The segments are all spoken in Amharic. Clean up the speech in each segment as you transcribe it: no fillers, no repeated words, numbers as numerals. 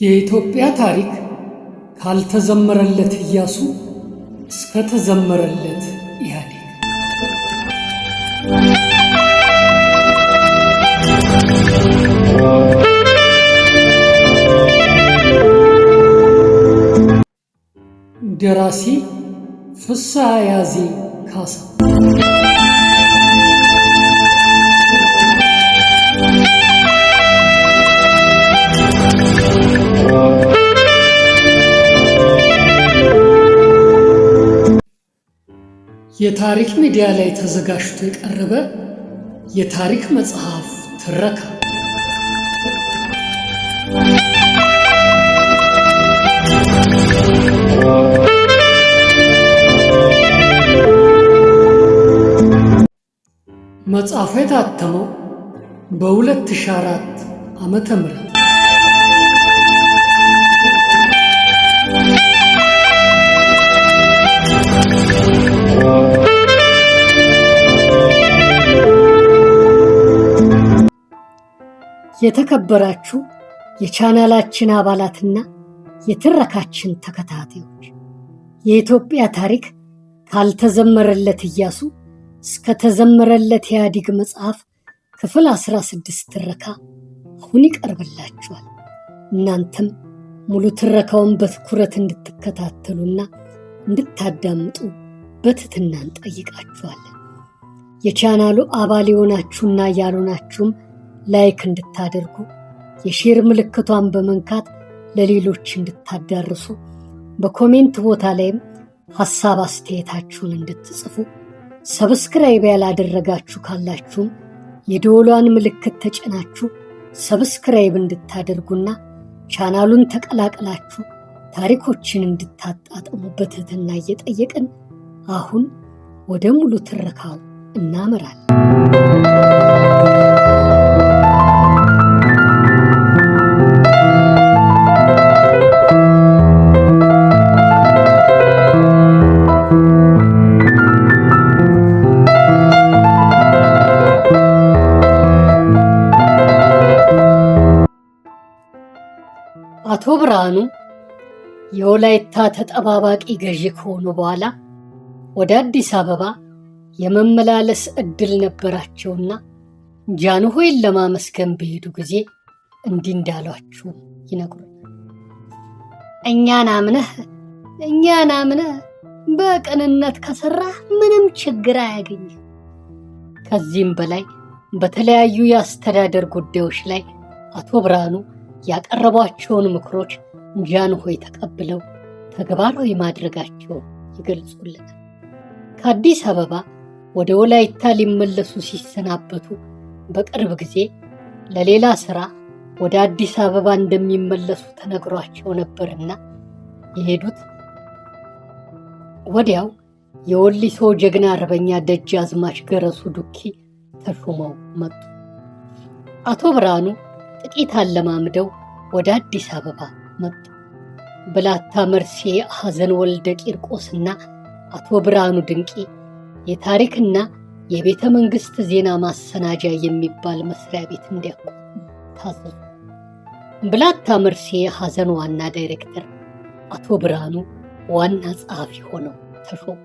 የኢትዮጵያ ታሪክ ካልተዘመረለት ኢያሱ እስከ ተዘመረለት ኢህአዴግ። ደራሲ ፍስሐ ያዜ ካሳ። የታሪክ ሚዲያ ላይ ተዘጋጅቶ የቀረበ የታሪክ መጽሐፍ ትረካ። መጽሐፉ የታተመው በ2004 ዓመተ ምህረት የተከበራችሁ የቻናላችን አባላትና የትረካችን ተከታታዮች የኢትዮጵያ ታሪክ ካልተዘመረለት ኢያሱ እስከ ተዘመረለት ኢህአዴግ መጽሐፍ ክፍል 16 ትረካ አሁን ይቀርብላችኋል። እናንተም ሙሉ ትረካውን በትኩረት እንድትከታተሉና እንድታዳምጡ በትህትና እንጠይቃችኋለን። የቻናሉ አባል የሆናችሁና ያልሆናችሁም ላይክ እንድታደርጉ፣ የሼር ምልክቷን በመንካት ለሌሎች እንድታዳርሱ፣ በኮሜንት ቦታ ላይም ሐሳብ አስተያየታችሁን እንድትጽፉ፣ ሰብስክራይብ ያላደረጋችሁ ካላችሁም የደወሏን ምልክት ተጭናችሁ ሰብስክራይብ እንድታደርጉና ቻናሉን ተቀላቅላችሁ ታሪኮችን እንድታጣጥሙ በትህትና እየጠየቅን አሁን ወደ ሙሉ ትረካው እናመራለን። አቶ ብርሃኑ የወላይታ ተጠባባቂ ገዢ ከሆኑ በኋላ ወደ አዲስ አበባ የመመላለስ ዕድል ነበራቸውና ጃንሆይን ለማመስገን በሄዱ ጊዜ እንዲህ እንዳሏቸው ይነግሩናል። እኛን አምነህ በቅንነት ከሰራህ ምንም ችግር አያገኝም። ከዚህም በላይ በተለያዩ የአስተዳደር ጉዳዮች ላይ አቶ ብርሃኑ ያቀረቧቸውን ምክሮች ጃንሆይ ተቀብለው ተግባራዊ ማድረጋቸውን ይገልጹልናል። ከአዲስ አበባ ወደ ወላይታ ሊመለሱ ሲሰናበቱ በቅርብ ጊዜ ለሌላ ሥራ ወደ አዲስ አበባ እንደሚመለሱ ተነግሯቸው ነበርና የሄዱት ወዲያው የወሊሶ ጀግና አርበኛ ደጃዝማች ገረሱ ዱኪ ተሾመው መጡ። አቶ ብርሃኑ ጥቂት አለማምደው ወደ አዲስ አበባ መጡ። ብላታ መርሴ ሐዘን ወልደ ቂርቆስና አቶ ብርሃኑ ድንቂ የታሪክና የቤተ መንግሥት ዜና ማሰናጃ የሚባል መስሪያ ቤት እንዲያቋቁሙ ታዘዙ። ብላታ መርሴ ሐዘን ዋና ዳይሬክተር፣ አቶ ብርሃኑ ዋና ጸሐፊ ሆነው ተሾሙ።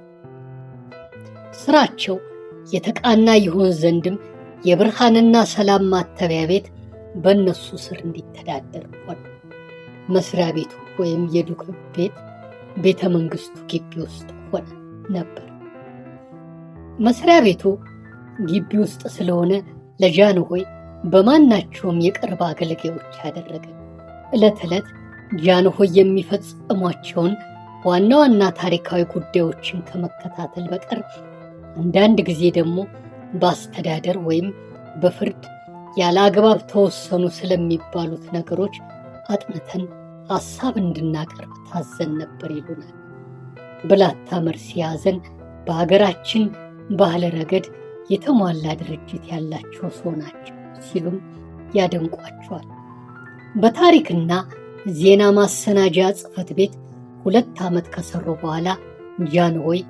ስራቸው የተቃና ይሆን ዘንድም የብርሃንና ሰላም ማተሚያ ቤት በእነሱ ስር እንዲተዳደር ሆነ። መስሪያ ቤቱ ወይም የዱክ ቤት ቤተ መንግሥቱ ግቢ ውስጥ ሆነ ነበር። መስሪያ ቤቱ ግቢ ውስጥ ስለሆነ ለጃንሆይ በማናቸውም የቅርብ አገልጋዮች ያደረገ። ዕለት ዕለት ጃንሆይ የሚፈጽሟቸውን ዋና ዋና ታሪካዊ ጉዳዮችን ከመከታተል በቀር አንዳንድ ጊዜ ደግሞ በአስተዳደር ወይም በፍርድ ያለ አግባብ ተወሰኑ ስለሚባሉት ነገሮች አጥንተን ሐሳብ እንድናቀርብ ታዘን ነበር ይሉናል። ብላታ መርሴ ሐዘን በሀገራችን ባህል ረገድ የተሟላ ድርጅት ያላቸው ሰው ናቸው ሲሉም ያደንቋቸዋል። በታሪክና ዜና ማሰናጃ ጽሕፈት ቤት 2 ዓመት ከሰሩ በኋላ ጃንሆይ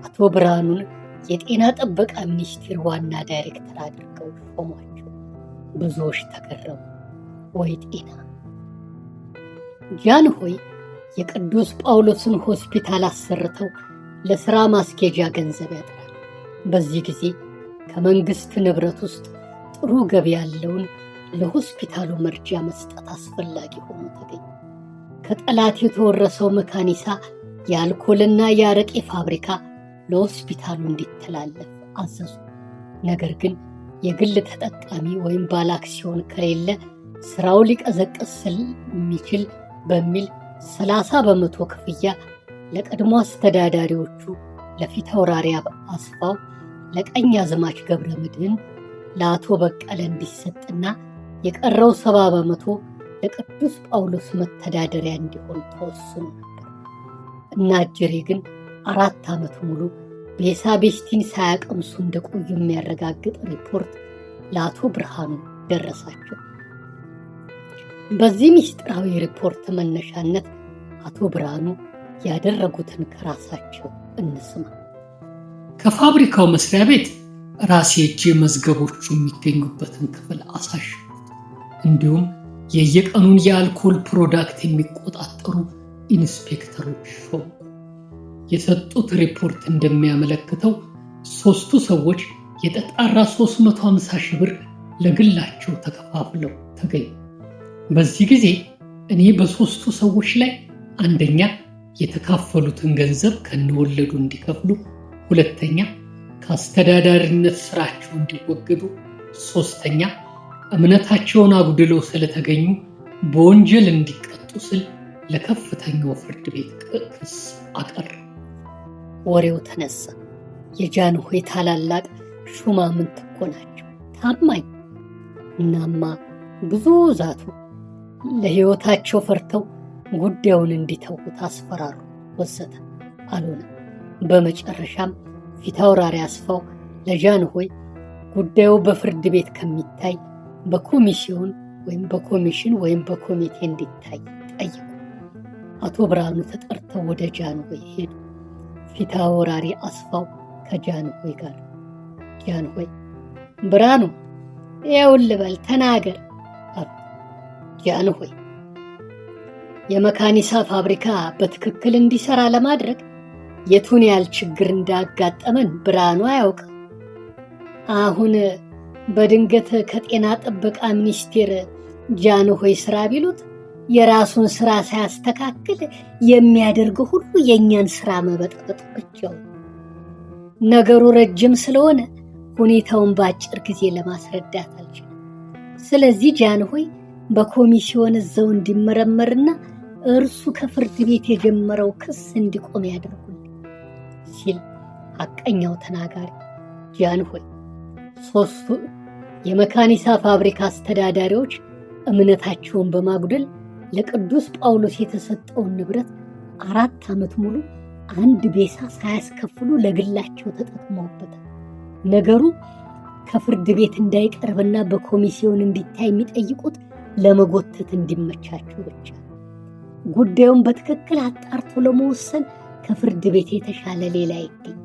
አቶ ብርሃኑን የጤና ጥበቃ ሚኒስቴር ዋና ዳይሬክተር አድርገው ሾሟቸው። ብዙዎች ተገረሙ። ወይ ጤና! ጃንሆይ የቅዱስ ጳውሎስን ሆስፒታል አሰርተው ለሥራ ማስኬጃ ገንዘብ ያጥራል። በዚህ ጊዜ ከመንግሥት ንብረት ውስጥ ጥሩ ገቢ ያለውን ለሆስፒታሉ መርጃ መስጠት አስፈላጊ ሆኖ ተገኘ። ከጠላት የተወረሰው መካኒሳ የአልኮልና የአረቄ ፋብሪካ ለሆስፒታሉ እንዲተላለፍ አዘዙ። ነገር ግን የግል ተጠቃሚ ወይም ባለ አክሲዮን ከሌለ ስራው ሊቀዘቅዝ ስለሚችል በሚል 30 በመቶ ክፍያ ለቀድሞ አስተዳዳሪዎቹ ለፊት አውራሪ አስፋው፣ ለቀኛዝማች ገብረ መድኅን፣ ለአቶ በቀለ እንዲሰጥና የቀረው 70 በመቶ ለቅዱስ ጳውሎስ መተዳደሪያ እንዲሆን ተወስኖ ነበር። እና እጅሬ ግን 4 ዓመት ሙሉ ቤሳቤስቲን ሳያቀምሱ እንደቆዩ የሚያረጋግጥ ሪፖርት ለአቶ ብርሃኑ ደረሳቸው። በዚህ ምስጢራዊ ሪፖርት መነሻነት አቶ ብርሃኑ ያደረጉትን ከራሳቸው እንስማ። ከፋብሪካው መስሪያ ቤት ራሴ እጄ መዝገቦቹ የሚገኙበትን ክፍል አሳሸኩት። እንዲሁም የየቀኑን የአልኮል ፕሮዳክት የሚቆጣጠሩ ኢንስፔክተሮች ሾሙ። የሰጡት ሪፖርት እንደሚያመለክተው 3ቱ ሰዎች የተጣራ 350 ሺህ ብር ለግላቸው ተከፋፍለው ተገኙ። በዚህ ጊዜ እኔ በ3ቱ ሰዎች ላይ አንደኛ የተካፈሉትን ገንዘብ ከነወለዱ እንዲከፍሉ፣ ሁለተኛ ከአስተዳዳሪነት ስራቸው እንዲወገዱ፣ ሶስተኛ እምነታቸውን አጉድለው ስለተገኙ በወንጀል እንዲቀጡ ስል ለከፍተኛው ፍርድ ቤት ክስ አቀረብኩ። ወሬው ተነሳ። የጃንሆይ ታላላቅ ሹማምንት እኮ ናቸው፣ ታማኝ። እናማ ብዙ ዛቱ። ለሕይወታቸው ፈርተው ጉዳዩን እንዲተዉት አስፈራሩ፣ ወዘተ። አልሆነም። በመጨረሻም ፊታውራሪ አስፋው ለጃንሆይ ጉዳዩ በፍርድ ቤት ከሚታይ በኮሚሽን ወይም በኮሚቴ እንዲታይ ጠየቁ። አቶ ብርሃኑ ተጠርተው ወደ ጃንሆይ ሄዱ። ፊታውራሪ አስፋው ከጃንሆይ ጋር ጃንሆይ ብርሃኑ ይኸውልህ በል ተናገር አሉ። ጃንሆይ የመካኒሳ ፋብሪካ በትክክል እንዲሰራ ለማድረግ የቱን ያህል ችግር እንዳጋጠመን ብርሃኑ አያውቅም። አሁን በድንገት ከጤና ጥበቃ ሚኒስቴር ጃንሆይ ስራ ቢሉት የራሱን ስራ ሳያስተካክል የሚያደርገው ሁሉ የእኛን ስራ መበጥበጥ ብቻው። ነገሩ ረጅም ስለሆነ ሁኔታውን በአጭር ጊዜ ለማስረዳት አልችልም። ስለዚህ ጃንሆይ በኮሚሽን እዛው እንዲመረመርና እርሱ ከፍርድ ቤት የጀመረው ክስ እንዲቆም ያደርጉልኝ ሲል ሐቀኛው ተናጋሪ ጃንሆይ 3ቱ የመካኒሳ ፋብሪካ አስተዳዳሪዎች እምነታቸውን በማጉደል ለቅዱስ ጳውሎስ የተሰጠውን ንብረት 4 ዓመት ሙሉ አንድ ቤሳ ሳያስከፍሉ ለግላቸው ተጠቅመውበታል። ነገሩ ከፍርድ ቤት እንዳይቀርብና በኮሚሽን እንዲታይ የሚጠይቁት ለመጎተት እንዲመቻቸው ብቻ። ጉዳዩን በትክክል አጣርቶ ለመወሰን ከፍርድ ቤት የተሻለ ሌላ አይገኝ።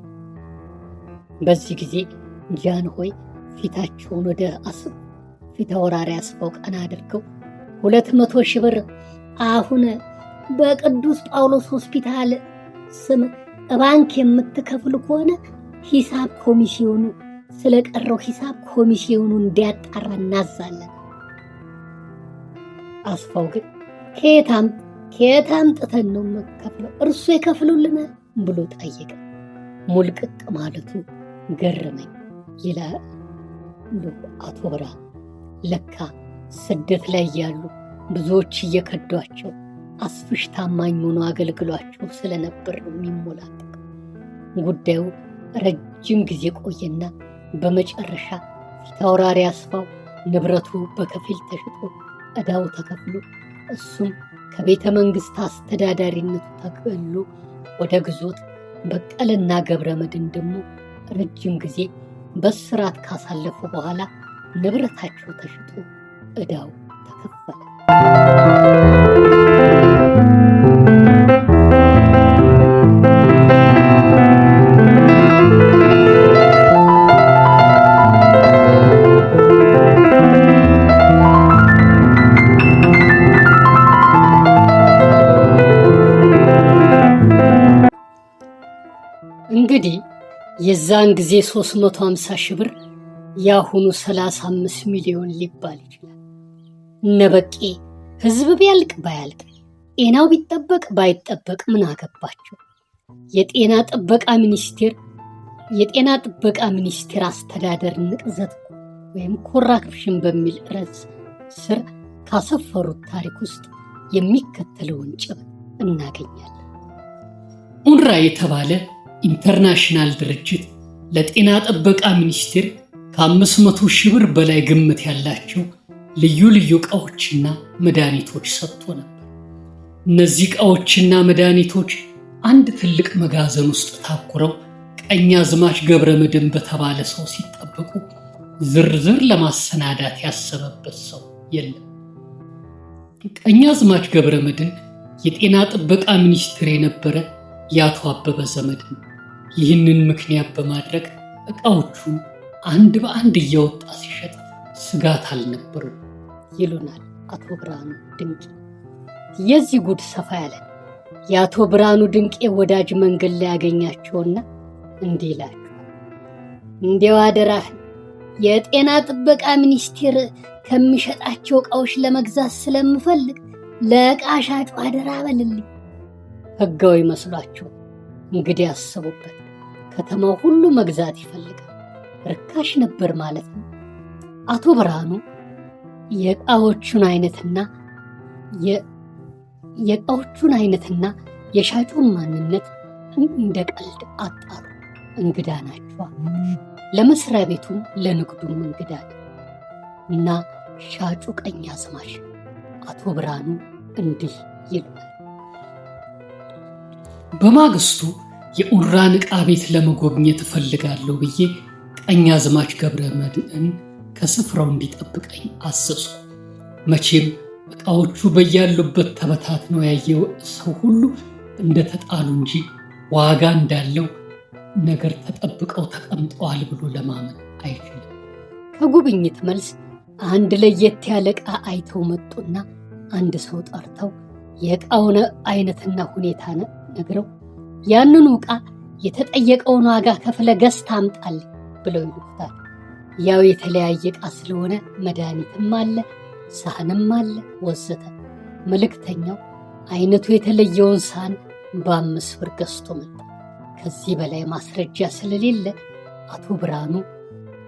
በዚህ ጊዜ ጃንሆይ ፊታቸውን ወደ ፊታውራሪ አስፋው ቀና አድርገው 200 ሺህ ብር አሁን በቅዱስ ጳውሎስ ሆስፒታል ስም ባንክ የምትከፍሉ ከሆነ ሂሳብ ኮሚሽኑ ስለቀረው ሂሳብ ኮሚሽኑ እንዲያጣራ እናዛለን። አስፋው ግን ከየት አምጥተን ነው መከፍለው? እርሱ ይከፍሉልናል ብሎ ጠየቀ። ሙልቅቅ ማለቱ ገረመኝ ይላል አቶ ብርሃኑ። ለካ ስደት ላይ ያሉ ብዙዎች እየከዷቸው አስፍሽ ታማኝ ሆኖ አገልግሏቸው ስለነበር ነው የሚሞላጠቅ። ጉዳዩ ረጅም ጊዜ ቆየና በመጨረሻ ፊታውራሪ አስፋው ንብረቱ በከፊል ተሽጦ ዕዳው ተከፍሎ እሱም ከቤተ መንግሥት አስተዳዳሪነቱ ተገሎ ወደ ግዞት፣ በቀለና ገብረ መድኅን ደግሞ ረጅም ጊዜ በስራት ካሳለፉ በኋላ ንብረታቸው ተሽጦ ዕዳው ተከፈለ። የዛን ጊዜ 350 ሺህ ብር የአሁኑ 35 ሚሊዮን ሊባል ይችላል። እነ በቄ ህዝብ ቢያልቅ ባያልቅ ጤናው ቢጠበቅ ባይጠበቅ ምን አገባቸው? የጤና ጥበቃ ሚኒስቴር አስተዳደር ንቅዘት ወይም ኮራፕሽን በሚል ርዕስ ስር ካሰፈሩት ታሪክ ውስጥ የሚከተለውን ጭብጥ እናገኛለን። ኡንራ የተባለ ኢንተርናሽናል ድርጅት ለጤና ጥበቃ ሚኒስቴር ከ500 ሺህ ብር በላይ ግምት ያላቸው ልዩ ልዩ ዕቃዎችና መድኃኒቶች ሰጥቶ ነበር። እነዚህ ዕቃዎችና መድኃኒቶች አንድ ትልቅ መጋዘን ውስጥ ታኩረው ቀኛዝማች ገብረመድህን በተባለ ሰው ሲጠበቁ ዝርዝር ለማሰናዳት ያሰበበት ሰው የለም። ቀኛዝማች ገብረመድህን የጤና ጥበቃ ሚኒስትር የነበረ የአቶ አበበ ዘመድ ነው። ይህንን ምክንያት በማድረግ ዕቃዎቹን አንድ በአንድ እያወጣ ሲሸጥ ስጋት አልነበረም ይሉናል አቶ ብርሃኑ ድንቄ። የዚህ ጉድ ሰፋ ያለ የአቶ ብርሃኑ ድንቄ ወዳጅ መንገድ ላይ ያገኛቸውና እንዲህ ይላቸዋል። እንዲያው አደራህን የጤና ጥበቃ ሚኒስቴር ከሚሸጣቸው ዕቃዎች ለመግዛት ስለምፈልግ ለዕቃ ሻጩ አደራ በልልኝ። ሕጋዊ መስሏቸው እንግዲህ ያሰቡበት። ከተማው ሁሉ መግዛት ይፈልጋል። ርካሽ ነበር ማለት ነው። አቶ ብርሃኑ የዕቃዎቹን አይነትና የሻጩን ማንነት እንደ ቀልድ አጣሩ። እንግዳ ናቸዋ። ለመስሪያ ቤቱም ለንግዱም እንግዳ ነው እና ሻጩ ቀኛዝማች አቶ ብርሃኑ እንዲህ ይሉናል። በማግስቱ የኡንራን ዕቃ ቤት ለመጎብኘት እፈልጋለሁ ብዬ ቀኛዝማች ገብረመድህን ከስፍራው እንዲጠብቀኝ አዘዝኩ። መቼም ዕቃዎቹ በያሉበት ተበታትነው ያየው ሰው ሁሉ እንደተጣሉ እንጂ ዋጋ እንዳለው ነገር ተጠብቀው ተቀምጠዋል ብሎ ለማመን አይችልም። ከጉብኝት መልስ አንድ ለየት ያለ ዕቃ አይተው መጡና አንድ ሰው ጠርተው የዕቃውን አይነትና ሁኔታ ነግረው ያንኑ ዕቃ የተጠየቀውን ዋጋ ከፍለ ገዝታ አምጣልኝ ብለው ይልኩታል። ያው የተለያየ ዕቃ ስለሆነ መድኃኒትም አለ፣ ሳህንም አለ ወዘተ። መልእክተኛው አይነቱ የተለየውን ሳህን በ5 ብር ገዝቶ መጣ። ከዚህ በላይ ማስረጃ ስለሌለ አቶ ብርሃኑ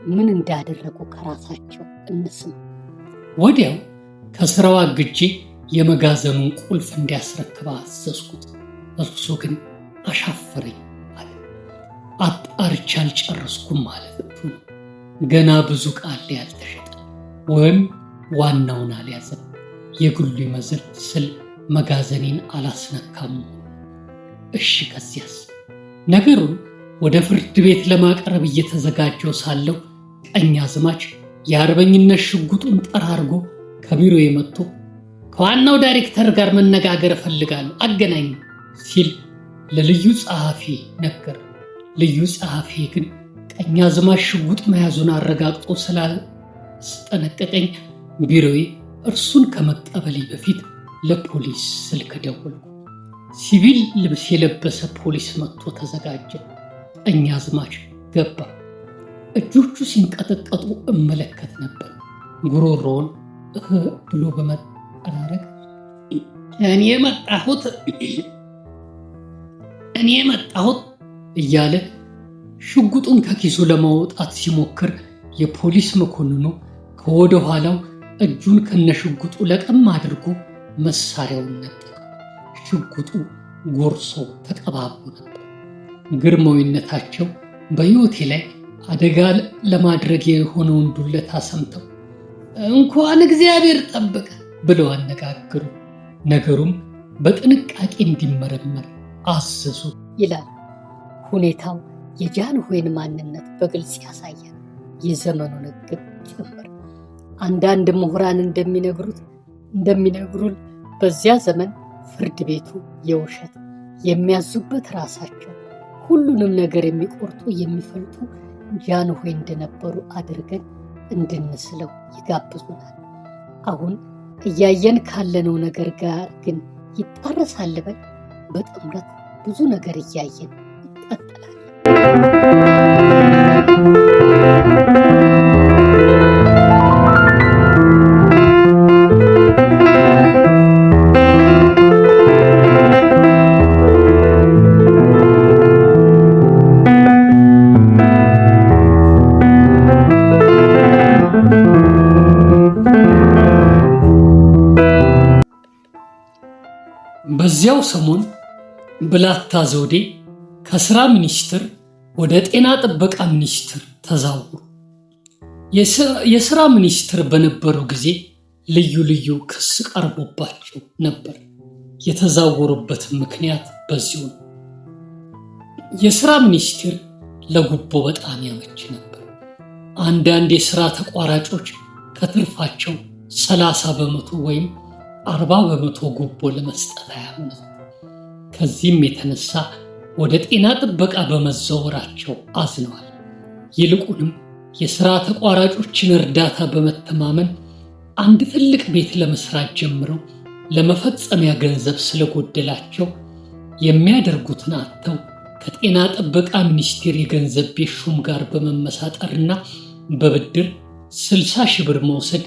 ምን እንዳደረጉ ከራሳቸው እንስማ። ወዲያው ከስራው አግጄ የመጋዘኑን ቁልፍ እንዲያስረክባ አዘዝኩት። እርሱ ግን አሻፈረኝ አለ። አጣርቼ አልጨረስኩም ማለት ነው። ገና ብዙ ቃል ያልተሸጠ ወይም ዋናውን አልያዘም። የግሉ ይመዝር ስል መጋዘኔን አላስነካም። እሺ ከዚያስ? ነገሩን ወደ ፍርድ ቤት ለማቅረብ እየተዘጋጀው ሳለው ቀኛዝማች የአርበኝነት ሽጉጡን ጠራርጎ ከቢሮ የመጥቶ ከዋናው ዳይሬክተር ጋር መነጋገር እፈልጋለሁ አገናኝ ሲል ለልዩ ጸሐፊ ነገር። ልዩ ጸሐፊ ግን ቀኛዝማች ሽጉጥ መያዙን አረጋግጦ ስላስጠነቀቀኝ ቢሮዬ እርሱን ከመቀበሌ በፊት ለፖሊስ ስልክ ደወልኩ። ሲቪል ልብስ የለበሰ ፖሊስ መጥቶ ተዘጋጀ። ቀኛዝማች ገባ። እጆቹ ሲንቀጠቀጡ እመለከት ነበር። ጉሮሮውን ብሎ በመጠራረግ እኔ መጣሁት እያለ ሽጉጡን ከኪሱ ለማውጣት ሲሞክር የፖሊስ መኮንኑ ከወደ ኋላው እጁን ከነሽጉጡ ለቀም አድርጎ መሳሪያውን ነጠቀ። ሽጉጡ ጎርሶ ተቀባቡ ነበር። ግርማዊነታቸው በሕይወቴ ላይ አደጋ ለማድረግ የሆነውን ዱለታ ሰምተው እንኳን እግዚአብሔር ጠበቀ ብለው አነጋገሩ። ነገሩም በጥንቃቄ እንዲመረመር አዘዙ ይላል። ሁኔታው የጃንሆይን ማንነት በግልጽ ያሳያል። የዘመኑን ሕግ ጭምር። አንዳንድ ምሁራን እንደሚነግሩን በዚያ ዘመን ፍርድ ቤቱ የውሸት የሚያዙበት ራሳቸው ሁሉንም ነገር የሚቆርጡ የሚፈልጡ ጃንሆይ እንደነበሩ አድርገን እንድንስለው ይጋብዙናል። አሁን እያየን ካለነው ነገር ጋር ግን ይጣረሳል በል። በጥምረት ብዙ ነገር እያየን እንቀጥላለን። በዚያው ሰሞን ብላታ ዘውዴ ከስራ ሚኒስትር ወደ ጤና ጥበቃ ሚኒስትር ተዛወሩ። የስራ ሚኒስትር በነበሩ ጊዜ ልዩ ልዩ ክስ ቀርቦባቸው ነበር። የተዛወሩበትም ምክንያት በዚሁ ነው። የስራ ሚኒስትር ለጉቦ በጣም ያመች ነበር። አንዳንድ የስራ ተቋራጮች ከትርፋቸው 30% ወይም 40% ጉቦ ለመስጠት አያምኑ። ከዚህም የተነሳ ወደ ጤና ጥበቃ በመዛወራቸው አዝነዋል። ይልቁንም የሥራ ተቋራጮችን እርዳታ በመተማመን አንድ ትልቅ ቤት ለመስራት ጀምረው ለመፈጸሚያ ገንዘብ ስለጎደላቸው የሚያደርጉትን አጥተው ከጤና ጥበቃ ሚኒስቴር የገንዘብ ቤት ሹም ጋር በመመሳጠርና በብድር 60 ሺህ ብር መውሰድ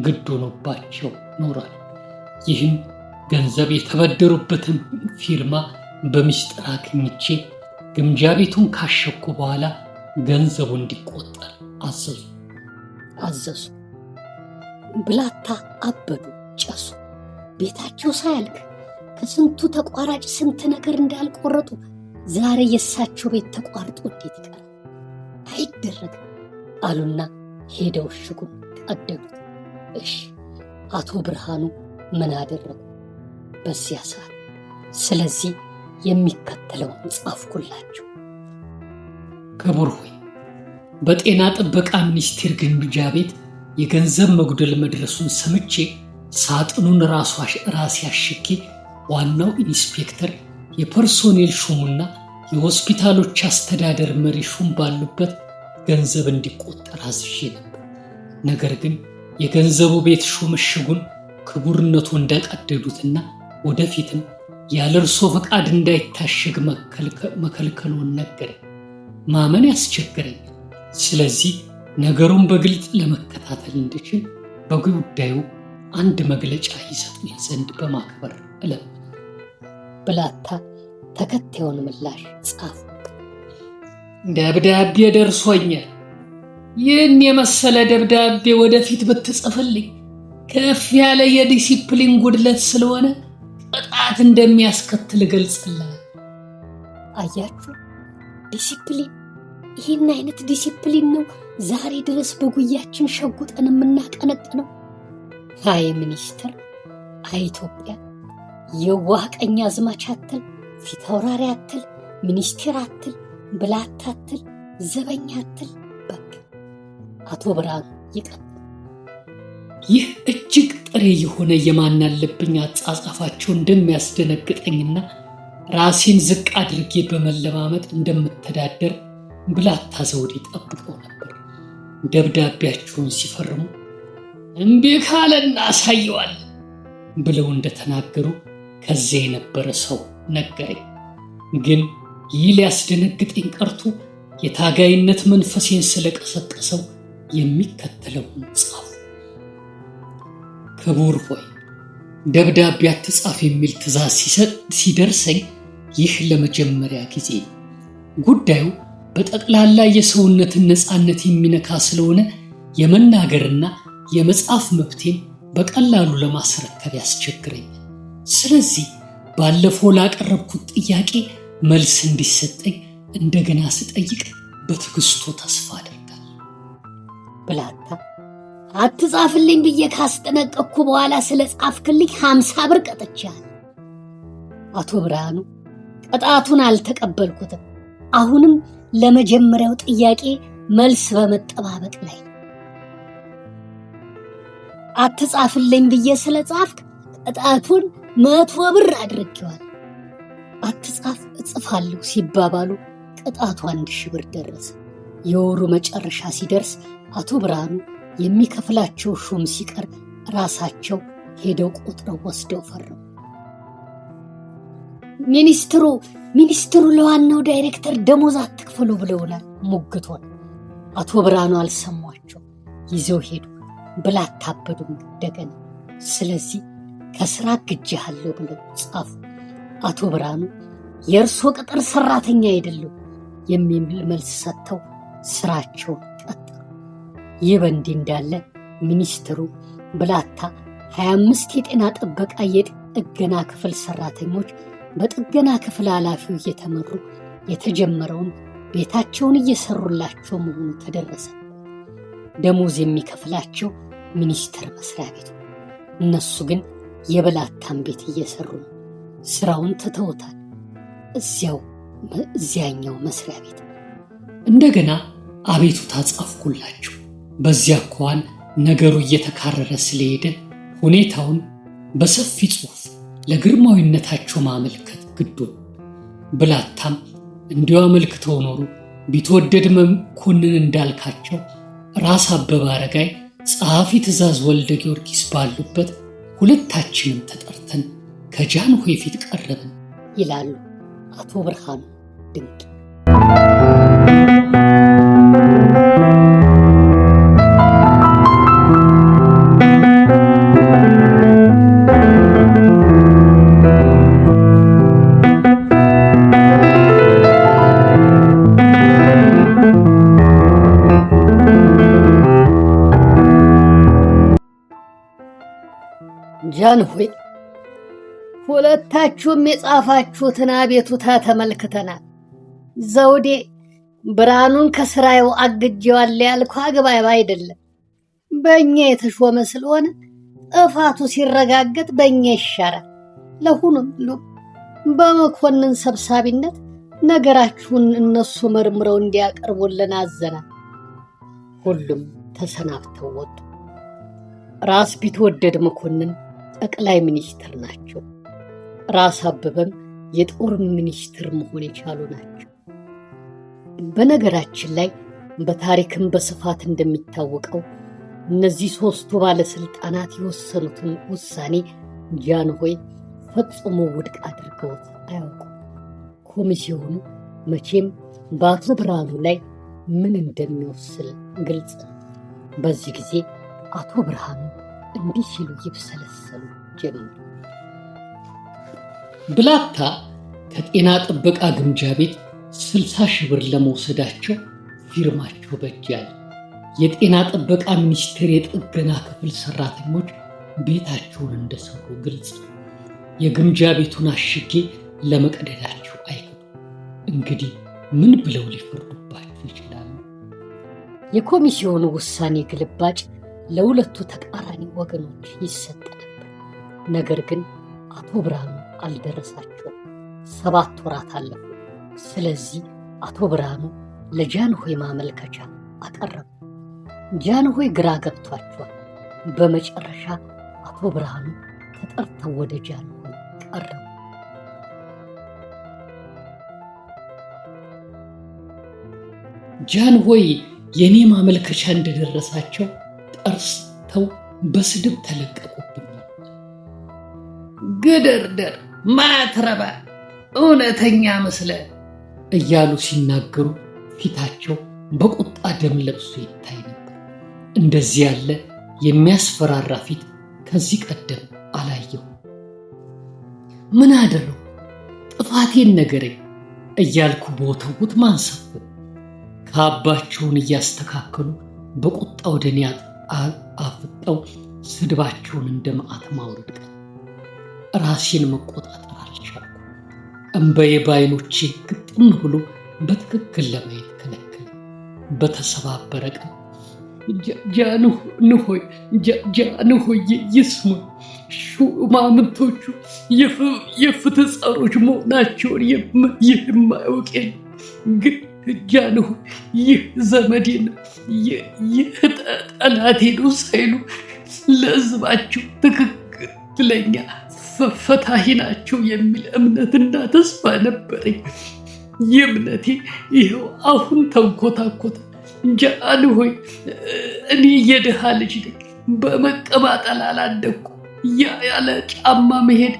ግድ ሆኖባቸው ኖሯል። ይህም ገንዘብ የተበደሩበትን ፊርማ በሚስጥር አግኝቼ ግምጃ ቤቱን ካሸኩ በኋላ ገንዘቡ እንዲቆጠር አዘዙ። ብላታ አበዱ፣ ጨሱ። ቤታቸው ሳያልቅ ከስንቱ ተቋራጭ ስንት ነገር እንዳልቆረጡ ዛሬ የእሳቸው ቤት ተቋርጦ እንዴት ይቀራል? አይደረግም አሉና ሄደው እሽጉን ቀደዱት። እሺ አቶ ብርሃኑ ምን አደረጉ በዚያ ሰዓት? ስለዚህ የሚከተለውን ጻፍኩላቸው። ክቡር ሆይ፣ በጤና ጥበቃ ሚኒስቴር ግምጃ ቤት የገንዘብ መጉደል መድረሱን ሰምቼ ሳጥኑን ራሴ አሽጌ ዋናው ኢንስፔክተር፣ የፐርሶኔል ሹሙና የሆስፒታሎች አስተዳደር መሪ ሹም ባሉበት ገንዘብ እንዲቆጠር አዝዤ ነበር። ነገር ግን የገንዘቡ ቤት ሹም እሽጉን ክቡርነቱ እንዳቀደዱትና ወደፊትም ያለ እርሶ ፈቃድ እንዳይታሸግ መከልከሉን ነገረኝ። ማመን ያስቸገረኝ። ስለዚህ ነገሩን በግልጽ ለመከታተል እንድችል በጉዳዩ አንድ መግለጫ ይሰጡኝ ዘንድ በማክበር እለምናለሁ። ብላታ ተከታዩን ምላሽ ጻፉ። ደብዳቤ ደርሶኛል። ይህን የመሰለ ደብዳቤ ወደፊት ብትጽፍልኝ ከፍ ያለ የዲሲፕሊን ጉድለት ስለሆነ ቅጣት እንደሚያስከትል ገልጽልሃል። አያችሁ፣ ዲሲፕሊን፣ ይህን አይነት ዲሲፕሊን ነው ዛሬ ድረስ በጉያችን ሸጉጠን የምናቀነቅነው። አይ ሚኒስትር፣ አይ ኢትዮጵያ፣ የዋህ ቀኝ አዝማች አትል፣ ፊት አውራሪ አትል፣ ሚኒስቴር አትል፣ ብላታ አትል፣ ዘበኛ አትል። በቃ አቶ ብርሃኑ ይቀጥል። ይህ እጅግ ጥሬ የሆነ የማናለብኝ አጻጻፋቸው እንደሚያስደነግጠኝና ራሴን ዝቅ አድርጌ በመለማመጥ እንደምተዳደር ብላታ ዘውዴ ጠብቀው ነበር። ደብዳቤያቸውን ሲፈርሙ እምቢ ካለ እናሳየዋለን ብለው እንደተናገሩ ከዚያ የነበረ ሰው ነገረኝ። ግን ይህ ሊያስደነግጠኝ ቀርቶ የታጋይነት መንፈሴን ስለቀሰቀሰው የሚከተለውን ጻፉ። ክቡር ሆይ፣ ደብዳቤ አትጻፍ የሚል ትእዛዝ ሲደርሰኝ ይህ ለመጀመሪያ ጊዜ ነው። ጉዳዩ በጠቅላላ የሰውነትን ነፃነት የሚነካ ስለሆነ የመናገርና የመጻፍ መብቴን በቀላሉ ለማስረከብ ያስቸግረኛል። ስለዚህ ባለፈው ላቀረብኩት ጥያቄ መልስ እንዲሰጠኝ እንደገና ስጠይቅ በትዕግስቱ ተስፋ አደርጋለሁ። ብላታ አትጻፍልኝ ብዬ ካስጠነቀቅኩ በኋላ ስለ ጻፍክልኝ 50 ብር ቀጥቻለሁ። አቶ ብርሃኑ ቅጣቱን አልተቀበልኩትም። አሁንም ለመጀመሪያው ጥያቄ መልስ በመጠባበቅ ላይ። አትጻፍልኝ ብዬ ስለ ጻፍክ ቅጣቱን 100 ብር አድርጌዋለሁ። አትጻፍ እጽፋለሁ ሲባባሉ ቅጣቱ 1000 ብር ደረሰ። የወሩ መጨረሻ ሲደርስ አቶ ብርሃኑ የሚከፍላቸው ሹም ሲቀር ራሳቸው ሄደው ቆጥረው ወስደው ፈረሙ። ሚኒስትሩ ሚኒስትሩ ለዋናው ዳይሬክተር ደሞዝ አትክፈሉ ብለውናል ሙግቶን። አቶ ብርሃኑ አልሰሟቸው፣ ይዘው ሄዱ። ብላታ አበዱም እንደገና። ስለዚህ ከስራ አግጄሃለሁ ብለው ጻፉ። አቶ ብርሃኑ የእርሶ ቅጥር ሰራተኛ አይደለም የሚል መልስ ሰጥተው ስራቸውን ቀጠሉ። ይህ በእንዲህ እንዳለ ሚኒስትሩ ብላታ 25 የጤና ጥበቃ የጥገና ክፍል ሰራተኞች በጥገና ክፍል ኃላፊው እየተመሩ የተጀመረውን ቤታቸውን እየሰሩላቸው መሆኑ ተደረሰ። ደሞዝ የሚከፍላቸው ሚኒስቴር መስሪያ ቤቱ፣ እነሱ ግን የብላታን ቤት እየሰሩ ነው። ስራውን ትተውታል። እዚያኛው መስሪያ ቤት እንደገና አቤቱታ ጻፍኩላቸው። በዚያ እንኳን ነገሩ እየተካረረ ስለሄደ ሁኔታውን በሰፊ ጽሑፍ ለግርማዊነታቸው ማመልከት ግዱ። ብላታም እንዲሁ አመልክተው ኖሩ ቢትወደድ መኮንን እንዳልካቸው፣ ራስ አበበ አረጋይ፣ ጸሐፊ ትእዛዝ ወልደ ጊዮርጊስ ባሉበት ሁለታችንም ተጠርተን ከጃንሆይ ፊት ቀረብን ይላሉ አቶ ብርሃኑ ድንቅ። ጃንሆይ ሁለታችሁም የጻፋችሁትን አቤቱታ ተመልክተናል። ዘውዴ ብርሃኑን ከስራው አግጄዋለሁ ያልከው አግባብ አይደለም። በእኛ የተሾመ ስለሆነ ጥፋቱ ሲረጋገጥ በእኛ ይሻራል። ለሁሉም በመኮንን ሰብሳቢነት ነገራችሁን እነሱ መርምረው እንዲያቀርቡልን አዘናል። ሁሉም ተሰናብተው ወጡ። ራስ ቢትወደድ መኮንን ጠቅላይ ሚኒስትር ናቸው። ራስ አበበም የጦር ሚኒስትር መሆን የቻሉ ናቸው። በነገራችን ላይ በታሪክም በስፋት እንደሚታወቀው እነዚህ ሶስቱ ባለስልጣናት የወሰኑትን ውሳኔ ጃንሆይ ፈጽሞ ውድቅ አድርገውት አያውቁም። ኮሚሲዮኑ መቼም በአቶ ብርሃኑ ላይ ምን እንደሚወስን ግልጽ ነው። በዚህ ጊዜ አቶ ብርሃኑ እንዲህ ሲሉ ይብሰለሰሉ ጀመሩ። ብላታ ከጤና ጥበቃ ግምጃ ቤት 60 ሺህ ብር ለመውሰዳቸው ፊርማቸው በእጅ ያለ። የጤና ጥበቃ ሚኒስቴር የጥገና ክፍል ሰራተኞች ቤታቸውን እንደሰሩ ግልጽ ነው። የግምጃ ቤቱን አሽጌ ለመቅደዳቸው አይክዱ። እንግዲህ ምን ብለው ሊፈርዱባቸው ይችላሉ? የኮሚሲዮኑ ውሳኔ ግልባጭ ለሁለቱ ተቃራኒ ወገኖች ይሰጥ ነበር። ነገር ግን አቶ ብርሃኑ አልደረሳቸውም። 7 ወራት አለፉ። ስለዚህ አቶ ብርሃኑ ለጃንሆይ ማመልከቻ አቀረቡ። ጃንሆይ ግራ ገብቷቸዋል። በመጨረሻ አቶ ብርሃኑ ተጠርተው ወደ ጃንሆይ ቀረቡ። ጃንሆይ የኔ ማመልከቻ እንደደረሳቸው ጠርስተው በስድብ ተለቀቁብኝ። ግደርደር ማትረባ እውነተኛ መስለ እያሉ ሲናገሩ ፊታቸው በቁጣ ደም ለብሶ ይታይ ነበር። እንደዚህ ያለ የሚያስፈራራ ፊት ከዚህ ቀደም አላየሁ። ምን አደረው? ጥፋቴን ነገረኝ እያልኩ በወተውት ማንሰፍ ካባቸውን እያስተካከሉ በቁጣ ወደ እኔ አፍጠው ስድባቸውን እንደ መዓት ማውረድ። ራሴን መቆጣጠር አልቻልኩም። እንባዬ በዓይኖቼ ግጥም ብሎ በትክክል ለማየት ከለከለ። በተሰባበረ ቀን ጃንሆይ ይስሙ፣ ሹማምንቶቹ የፍትህ ጸሮች መሆናቸውን ይህ የማያውቅ ግን ጃንሆይ ይህ ዘመዴ ነው፣ ይህ ጠላቴ ነው ሳይሉ ለሕዝባቸው ትክክለኛ ፈታሂ ናቸው የሚል እምነትና ተስፋ ነበረኝ። ይህ እምነቴ ይኸው አሁን ተንኮታኮተ። ጃንሆይ እኔ የድሃ ልጅ ነኝ። በመቀማጠል አላደግኩ። ያለ ጫማ መሄድ፣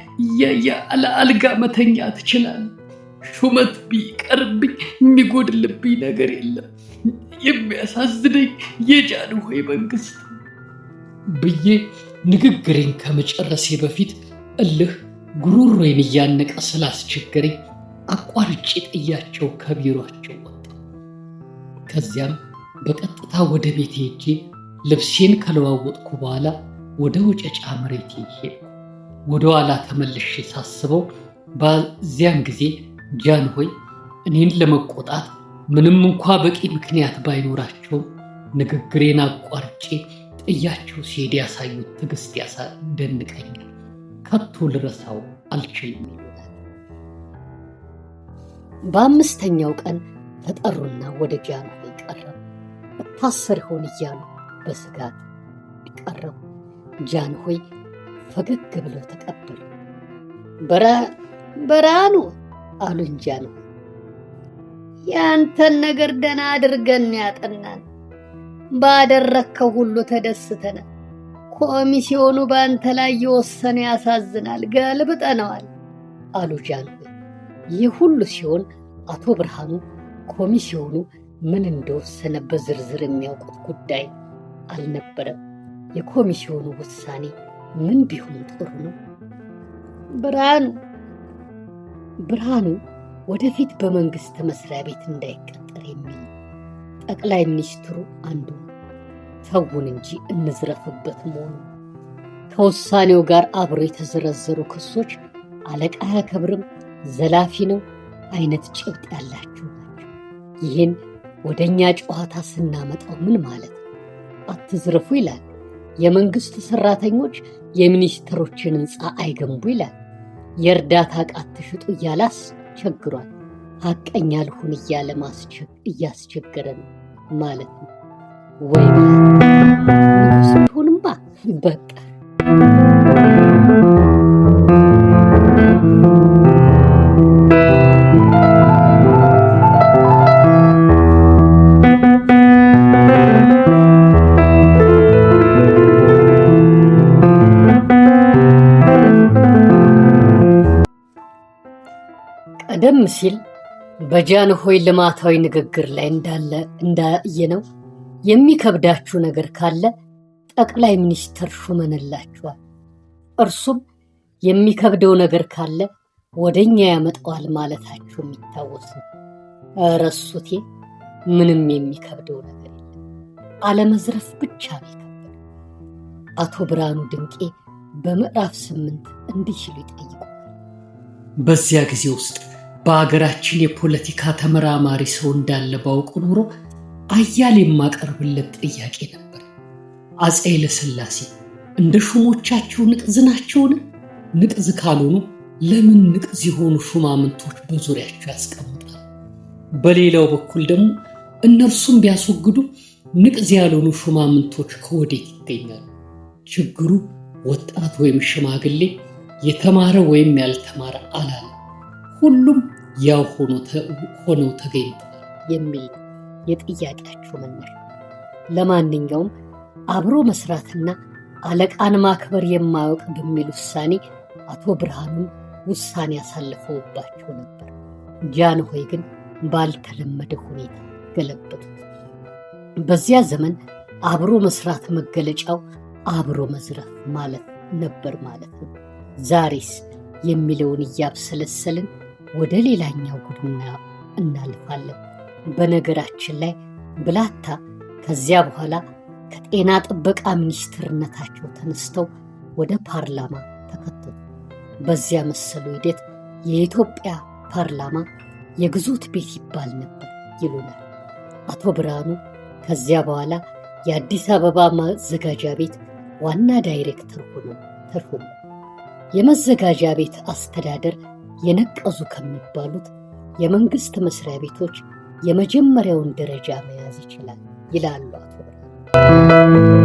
ያለ አልጋ መተኛ ትችላለህ። ሹመት ቢቀርብኝ የሚጎድልብኝ ነገር የለም። የሚያሳዝነኝ የጃንሆይ መንግስት ብዬ ንግግሬን ከመጨረሴ በፊት እልህ ጉሮሮዬን እያነቀ ስላስቸገረኝ አቋርጬ ጥያቸው ከቢሮአቸው ወጣ። ከዚያም በቀጥታ ወደ ቤቴ ሄጄ ልብሴን ከለዋወጥኩ በኋላ ወደ ወጨጫ መሬቴ ሄድኩ። ወደ ኋላ ተመልሼ ሳስበው በዚያን ጊዜ ጃንሆይ እኔን ለመቆጣት ምንም እንኳ በቂ ምክንያት ባይኖራቸውም ንግግሬን አቋርጬ ጥያቸው ሲሄድ ያሳዩት ትዕግስት ያስደንቀኛል። ከቶ ልረሳው አልችልም ይሉናል። በአምስተኛው ቀን ተጠሩና ወደ ጃንሆይ ቀረቡ። እታሰር ይሆን እያሉ በስጋት ቀረቡ። ጃንሆይ ፈገግ ብለው ተቀበሉ። ብርሃኑ አሉኝ። ጃንሆይ ያንተን ነገር ደህና አድርገን ያጠናን፣ ባደረከው ሁሉ ተደስተናል። ኮሚሲዮኑ በአንተ ላይ የወሰነ ያሳዝናል፣ ገልብጠነዋል አሉ ጃንሆይ። ይህ ሁሉ ሲሆን አቶ ብርሃኑ ኮሚሲዮኑ ምን እንደወሰነ በዝርዝር የሚያውቁት ጉዳይ አልነበረም። የኮሚሲዮኑ ውሳኔ ምን ቢሆን ጥሩ ነው? ብርሃኑ ወደፊት በመንግስት መስሪያ ቤት እንዳይቀጠር የሚል ጠቅላይ ሚኒስትሩ አንዱ ተውን እንጂ እንዝረፍበት መሆኑ። ከውሳኔው ጋር አብሮ የተዘረዘሩ ክሶች አለቃ አያከብርም፣ ዘላፊ ነው አይነት ጭብጥ ያላቸው ናቸው። ይህን ወደኛ ጨዋታ ስናመጣው ምን ማለት ነው? አትዝረፉ ይላል። የመንግስት ሰራተኞች የሚኒስትሮችን ህንፃ አይገንቡ ይላል። የእርዳታ ዕቃ አትሽጡ እያለ አስቸግሯል። ሐቀኛ ልሁን እያለ እያስቸገረ ነው ማለት ነው ወይ? ንጉስ ቢሆንማ በቃ ቀደም ሲል በጃንሆይ ልማታዊ ንግግር ላይ እንዳየነው የሚከብዳችሁ ነገር ካለ ጠቅላይ ሚኒስትር ሹመንላችኋል፣ እርሱም የሚከብደው ነገር ካለ ወደኛ ያመጣዋል ማለታችሁ የሚታወስ ነው። ረሱቴ ምንም የሚከብደው ነገር የለም፣ አለመዝረፍ ብቻ ነው የከበደው። አቶ ብርሃኑ ድንቄ በምዕራፍ 8 እንዲህ ሲሉ ይጠይቁ። በዚያ ጊዜ ውስጥ በአገራችን የፖለቲካ ተመራማሪ ሰው እንዳለ ባውቅ ኖሮ አያሌ የማቀርብለት ጥያቄ ነበር። አፄ ኃይለሥላሴ እንደ ሹሞቻቸው ንቅዝ ናቸውን? ንቅዝ ካልሆኑ ለምን ንቅዝ የሆኑ ሹማምንቶች በዙሪያቸው ያስቀምጣል? በሌላው በኩል ደግሞ እነርሱም ቢያስወግዱ ንቅዝ ያልሆኑ ሹማምንቶች ከወዴት ይገኛሉ? ችግሩ ወጣት ወይም ሽማግሌ፣ የተማረ ወይም ያልተማረ አላለ፣ ሁሉም ያው ሆነው ተገኝተዋል የሚል የጥያቄያቸው መነሻ። ለማንኛውም አብሮ መስራትና አለቃን ማክበር የማያውቅ በሚል ውሳኔ አቶ ብርሃኑን ውሳኔ ያሳልፈውባቸው ነበር። ጃንሆይ ግን ባልተለመደ ሁኔታ ገለበጡት። በዚያ ዘመን አብሮ መስራት መገለጫው አብሮ መዝረፍ ማለት ነበር ማለት ነው። ዛሬስ የሚለውን እያብሰለሰልን ወደ ሌላኛው ጉድና እናልፋለን። በነገራችን ላይ ብላታ ከዚያ በኋላ ከጤና ጥበቃ ሚኒስትርነታቸው ተነስተው ወደ ፓርላማ ተከተሉ። በዚያ መሰሉ ሂደት የኢትዮጵያ ፓርላማ የግዞት ቤት ይባል ነበር ይሉናል አቶ ብርሃኑ። ከዚያ በኋላ የአዲስ አበባ ማዘጋጃ ቤት ዋና ዳይሬክተር ሆነው ተሾሙ። የመዘጋጃ ቤት አስተዳደር የነቀዙ ከሚባሉት የመንግስት መስሪያ ቤቶች የመጀመሪያውን ደረጃ መያዝ ይችላል ይላሉ አቶ ብርሃኑ።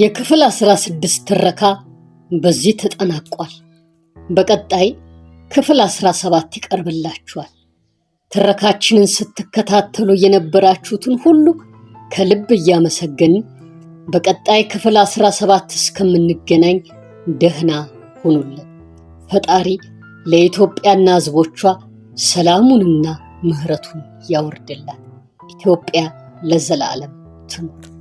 የክፍል 16 ትረካ በዚህ ተጠናቋል። በቀጣይ ክፍል 17 ይቀርብላችኋል። ትረካችንን ስትከታተሉ የነበራችሁትን ሁሉ ከልብ እያመሰገንን በቀጣይ ክፍል 17 እስከምንገናኝ ደህና ሁኑልን። ፈጣሪ ለኢትዮጵያና ሕዝቦቿ ሰላሙንና ምሕረቱን ያወርድላት። ኢትዮጵያ ለዘላለም ትኑር።